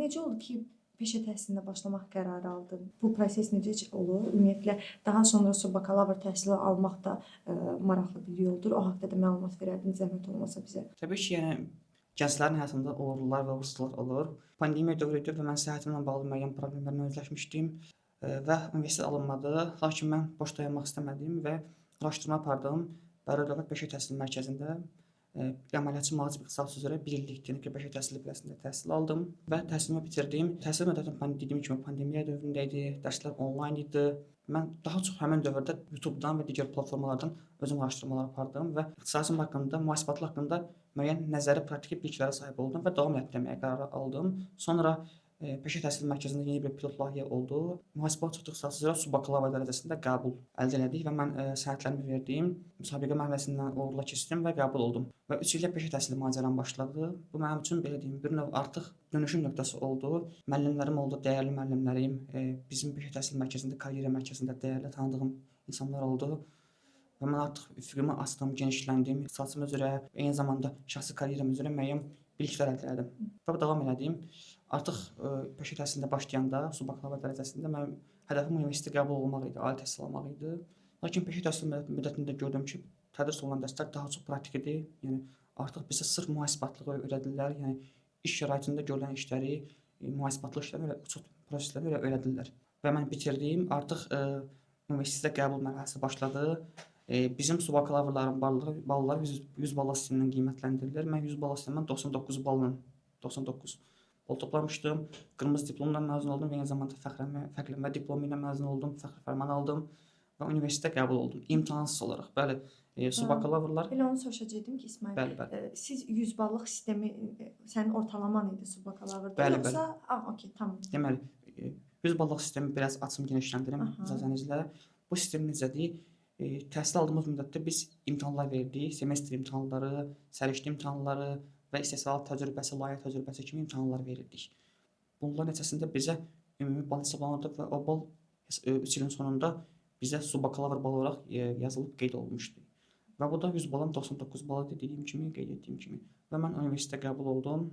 necə oldu ki, peşə təhsilinə başlamaq qərarı aldın? Bu proses necə olur? Ümumiyyətlə daha sonrası bakalavr təhsili almaq da maraqlı bir yoldur. O haqqda da məlumat verərdin zəhmət olmasa bizə. Təbii ki, yəni gənclərin həyatında uğurlar və uğursuzlar olur. Pandemiya dövrü idi və mən səhhətimlə bağlı müəyyən problemlərlə üzləşmişdim və universitet alınmadı. Lakin mən boş dayanmaq istəmədim və araşdırma apardım. Bərdə Dövlət Peşə Təhsili Mərkəzində əməliyyatçı mühasib ixtisası üzrə 1 illik texniki peşə təhsili piləsində təhsil aldım və təhsilimi bitirdim. Təhsil müddətim dediyim kimi pandemiya dövründə idi, dərslər onlayn idi. Mən daha çox həmin dövrdə YouTube-dan və digər platformalardan özüm araşdırmalar apardım və ixtisasım haqqında, mühasibatlı haqqında müəyyən nəzəri praktiki biliklərə sahib oldum və davam etdirməyə qərar aldım. Sonra Peşə Təhsili Mərkəzində yeni bir pilot layihə oldu. Mühasibat ixtisası üzrə subakalavr dərəcəsində qəbul əldə elədik və mən sənədlərimi verdim. Müsabiqə mərhələsindən uğurla keçdim və qəbul oldum. Və 3 illik peşə təhsili macəram başladı. Bu mənim üçün belə deyim, bir növ artıq dönüşüm nöqtəsi oldu. Müəllimlərim oldu, dəyərli müəllimlərim. Bizim Peşə Təhsili Mərkəzində, karyera mərkəzində dəyərli tanıdığım insanlar oldu. Və mən artıq üfüqümü açdım, genişləndim, ixtisasım üzrə, eyni zamanda şəxsi karyeram üzrə müəyyən biliklər əldə etdim. Və davam elədim. Artıq peşə təhsilində başlayanda, subakalavr dərəcəsində mənim hədəfim universitetə qəbul olmaq idi, ali təhsil almaq idi. Lakin peşə təhsili müddətində gördüm ki, tədris olunan dərslər daha çox praktik idi. Yəni artıq bizə sırf mühasibatlığı öyrədirlər, yəni iş şəraitində görülən işləri, mühasibatlı işləri, çox prosesləri öyrədirlər. Və mən bitirdim. Artıq universitetə qəbul mərhələsi başladı. Bizim subakalavrların balları 100 balla sistemindən qiymətləndirilir. Mən 100 balla sistemindən 99 bal toplamışdım. Qırmızı diplomla məzun oldum və eyni zamanda fəxrlənmə diplomu ilə məzun oldum, fəxri fərman aldım və universitetə qəbul oldum. İmtahansız olaraq. Bəli, subakalavrlar. Elə onu soruşacaqdım ki, İsmail. Bəli. Siz 100 ballıq sistemi sənin ortalaman idi subakalavrda, Bəli. yoxsa? Okey, tamam. Deməli, 100 ballıq sistemi biraz açım, genişləndirim icazənizlə. Bu sistem necədir? Təhsil aldığımız müddətdə biz imtahanlar verdik, semestr imtahanları, səriştə imtahanları və istehsalat təcrübəsi, layihə təcrübəsi kimi imtahanlar verirdik. Bunların nəticəsində bizə ümumi bal hesablanırdı və o bal 3 ilin sonunda bizə subakalavr bal olaraq yazılıb qeyd olunmuşdu. Və bu da 100 balın 99 balı dediyim kimi, qeyd etdiyim kimi. Və mən universitetə qəbul oldum.